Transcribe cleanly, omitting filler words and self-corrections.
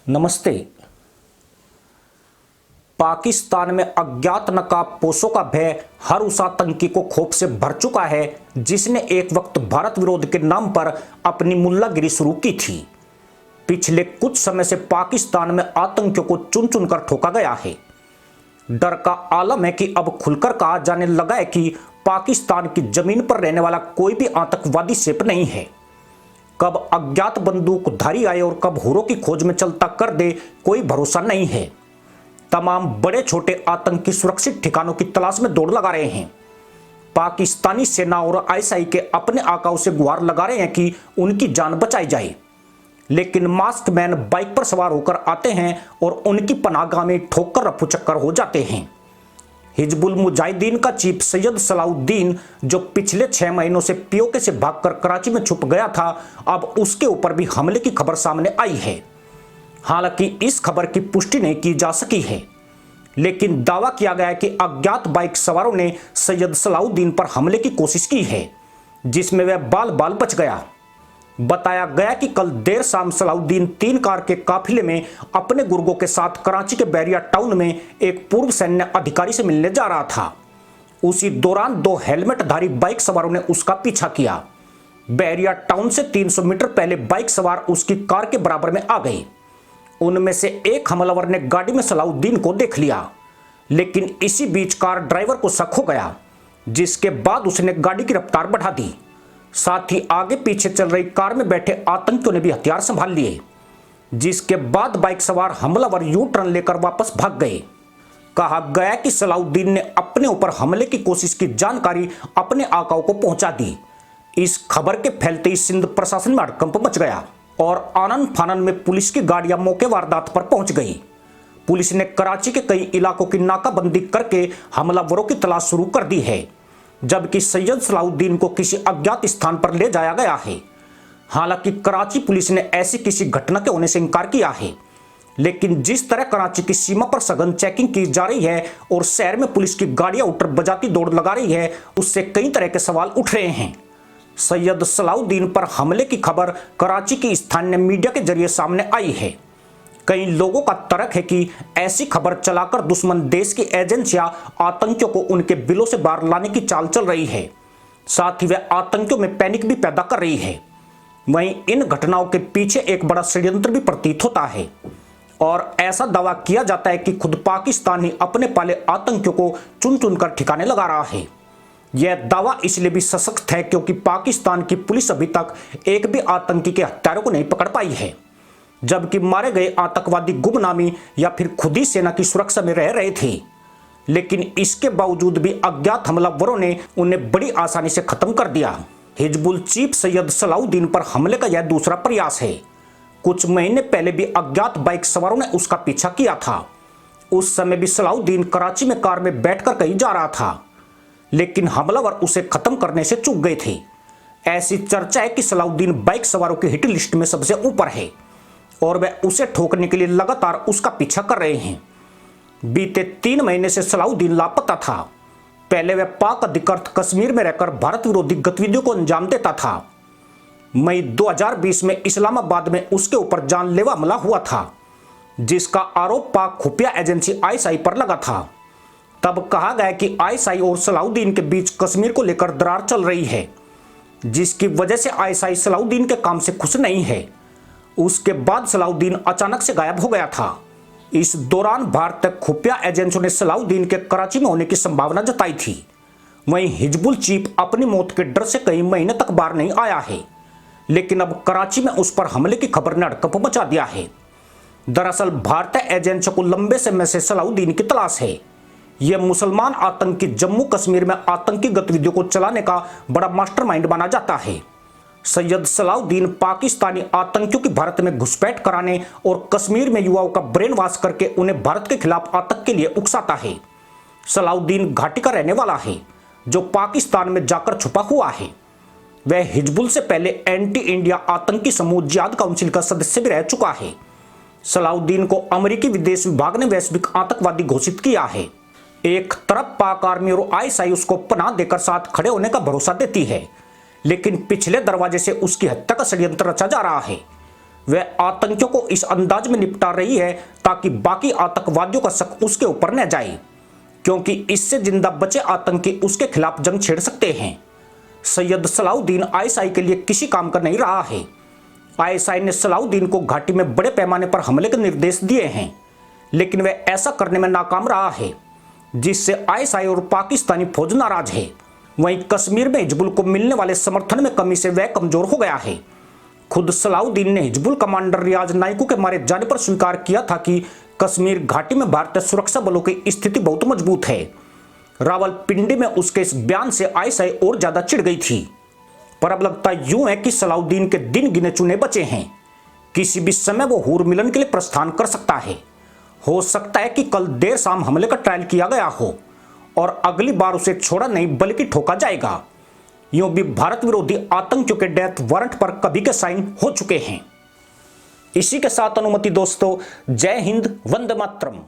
नमस्ते। पाकिस्तान में अज्ञात नकाबपोशों का भय हर उस आतंकी को खौफ से भर चुका है जिसने एक वक्त भारत विरोध के नाम पर अपनी मुल्लागिरी शुरू की थी। पिछले कुछ समय से पाकिस्तान में आतंकियों को चुन चुनकर ठोका गया है। डर का आलम है कि अब खुलकर कहा जाने लगा है कि पाकिस्तान की जमीन पर रहने वाला कोई भी आतंकवादी सेफ नहीं है। कब अज्ञात बंदूकधारी आए और कब हुरों की खोज में चलता कर दे, कोई भरोसा नहीं है। तमाम बड़े छोटे आतंकी सुरक्षित ठिकानों की तलाश में दौड़ लगा रहे हैं। पाकिस्तानी सेना और आईएसआई के अपने आकाओं से गुहार लगा रहे हैं कि उनकी जान बचाई जाए, लेकिन मास्क मैन बाइक पर सवार होकर आते हैं और उनकी पनाहगाह में ठोकर रफू चक्कर हो जाते हैं। हिजबुल मुजाहिदीन का चीफ सैयद सलाउद्दीन, जो पिछले 6 महीनों से पीओके से भागकर कराची में छुप गया था, अब उसके ऊपर भी हमले की खबर सामने आई है। हालांकि इस खबर की पुष्टि नहीं की जा सकी है, लेकिन दावा किया गया है कि अज्ञात बाइक सवारों ने सैयद सलाउद्दीन पर हमले की कोशिश की है, जिसमें वह बाल बाल बच गया। बताया गया कि कल देर शाम सलाउद्दीन 3 कार के काफिले में अपने गुर्गों के साथ कराची के बैरिया टाउन में एक पूर्व सैन्य अधिकारी से मिलने जा रहा था। उसी दौरान 2 हेलमेटधारी बाइक सवारों ने उसका पीछा किया। बैरिया टाउन से 300 मीटर पहले बाइक सवार उसकी कार के बराबर में आ गए। उनमें से एक हमलावर ने गाड़ी में सलाउद्दीन को देख लिया, लेकिन इसी बीच कार ड्राइवर को शक हो गया, जिसके बाद उसने गाड़ी की रफ्तार बढ़ा दी। साथ ही आगे पीछे चल रही कार में बैठे आतंकियों ने भी हथियार संभाल लिए, जिसके बाद बाइक सवार हमलावर यू टर्न लेकर वापस भाग गए। कहा गया कि सलाउद्दीन ने अपने ऊपर हमले की कोशिश की जानकारी अपने आकाओं को पहुंचा दी। इस खबर के फैलते ही सिंध प्रशासन में हड़कंप मच गया और आनन फानन में पुलिस की गाड़ियां मौके वारदात पर पहुंच गई। पुलिस ने कराची के कई इलाकों की नाकाबंदी करके हमलावरों की तलाश शुरू कर दी है, जबकि सैयद सलाउद्दीन को किसी अज्ञात स्थान पर ले जाया गया है। हालांकि कराची पुलिस ने ऐसी किसी घटना के होने से इंकार किया है, लेकिन जिस तरह कराची की सीमा पर सघन चेकिंग की जा रही है और शहर में पुलिस की गाड़ियां उठकर बजाती दौड़ लगा रही है, उससे कई तरह के सवाल उठ रहे हैं। सैयद सलाउद्दीन पर हमले की खबर कराची की स्थानीय मीडिया के जरिए सामने आई है। कई लोगों का तर्क है कि ऐसी खबर चलाकर दुश्मन देश की एजेंसियां आतंकियों को उनके बिलों से बाहर लाने की चाल चल रही है। साथ ही वह आतंकियों में पैनिक भी पैदा कर रही है। वहीं इन घटनाओं के पीछे एक बड़ा षड्यंत्र भी प्रतीत होता है और ऐसा दावा किया जाता है कि खुद पाकिस्तान ही अपने पाले आतंकियों को चुन चुनकर ठिकाने लगा रहा है। यह दावा इसलिए भी सशक्त है क्योंकि पाकिस्तान की पुलिस अभी तक एक भी आतंकी के हत्यारों को नहीं पकड़ पाई है, जबकि मारे गए आतंकवादी गुमनामी या फिर खुद ही सेना की सुरक्षा में रह रहे थे। लेकिन इसके बावजूद भी अज्ञात हमलावरों ने उन्हें बड़ी आसानी से खत्म कर दिया। हिजबुल चीफ सैयद सलाउद्दीन पर हमले का यह दूसरा प्रयास है। कुछ महीने पहले भी अज्ञात बाइक सवारों ने उसका पीछा किया था। उस समय भी सलाउद्दीन कराची में कार में बैठकर कहीं जा रहा था, लेकिन हमलावर उसे खत्म करने से चूक गए थे। ऐसी चर्चा है कि सलाउद्दीन बाइक सवारों की हिट लिस्ट में सबसे ऊपर है और वह उसे ठोकने के लिए लगातार उसका पीछा कर रहे हैं। बीते 3 महीने से सलाउद्दीन लापता था। पहले वह पाक अधिकृत कश्मीर में रहकर भारत विरोधी गतिविधियों को अंजाम देता था। मई 2020 में इस्लामाबाद में उसके ऊपर जानलेवा हमला हुआ था, जिसका आरोप पाक खुफिया एजेंसी आईएसआई पर लगा था। तब कहा गया कि आईएसआई और सलाउद्दीन के बीच कश्मीर को लेकर दरार चल रही है, जिसकी वजह से आईएसआई सलाउद्दीन के काम से खुश नहीं है। उसके बाद सलाउद्दीन अचानक से गायब हो गया था। इस दौरान भारतीय खुफिया एजेंसियों ने सलाउद्दीन के कराची में होने की संभावना जताई थी। वहीं हिजबुल चीफ अपनी मौत के डर से कई महीने तक बाहर नहीं आया है, लेकिन अब कराची में उस पर हमले की खबर ने हड़कंप मचा दिया है। दरअसल भारतीय एजेंसियों को लंबे समय से सलाउद्दीन की तलाश है। यह मुसलमान आतंकी जम्मू कश्मीर में आतंकी गतिविधियों को चलाने का बड़ा मास्टरमाइंड माना जाता है। सैयद सलाउद्दीन पाकिस्तानी आतंकियों की भारत में घुसपैठ कराने और कश्मीर में युवाओं का ब्रेन वॉश करके उन्हें भारत के खिलाफ आतंक के लिए उकसाता है। सलाउद्दीन घाटी का रहने वाला है, जो पाकिस्तान में जाकर छुपा हुआ है। वह हिजबुल से पहले एंटी इंडिया आतंकी समूह जिहाद काउंसिल का सदस्य भी रह चुका है। सलाउद्दीन को अमेरिकी विदेश विभाग ने वैश्विक आतंकवादी घोषित किया है। एक तरफ पाक आर्मी और आईएसआई उसको पनाह देकर साथ खड़े होने का भरोसा देती है, लेकिन पिछले दरवाजे से उसकी हत्या का षड्यंत्र रचा जा रहा है। वह आतंकियों को इस अंदाज में निपटा रही है ताकि बाकी आतंकवादियों का शक उसके ऊपर न जाए, क्योंकि इससे जिंदा बचे आतंकी उसके खिलाफ जंग छेड़ सकते हैं। सैयद सलाउद्दीन आईएसआई के लिए किसी काम का नहीं रहा है। आईएसआई ने सलाउद्दीन को घाटी में बड़े पैमाने पर हमले के निर्देश दिए हैं, लेकिन वह ऐसा करने में नाकाम रहा है, जिससे आईएसआई और पाकिस्तानी फौज नाराज है। वहीं कश्मीर में हिजबुल को मिलने वाले समर्थन में कमी से वह कमजोर हो गया है। खुद सलाउद्दीन ने हिजबुल कमांडर रियाज नाइकू के मारे जाने पर स्वीकार किया था कि कश्मीर घाटी में भारतीय सुरक्षा बलों की स्थिति बहुत मजबूत है। रावलपिंडी में उसके इस बयान से आईएसआई और ज्यादा चिढ़ गई थी। पर अब लगता यूं है कि सलाउद्दीन के दिन गिने चुने बचे हैं। किसी भी समय वो हूर मिलन के लिए प्रस्थान कर सकता है। हो सकता है कि कल देर शाम हमले का ट्रायल किया गया हो और अगली बार उसे छोड़ा नहीं बल्कि ठोका जाएगा। यूं भी भारत विरोधी आतंकियों के डेथ वारंट पर कभी के साइन हो चुके हैं। इसी के साथ अनुमति दोस्तों, जय हिंद, वंदे मातरम।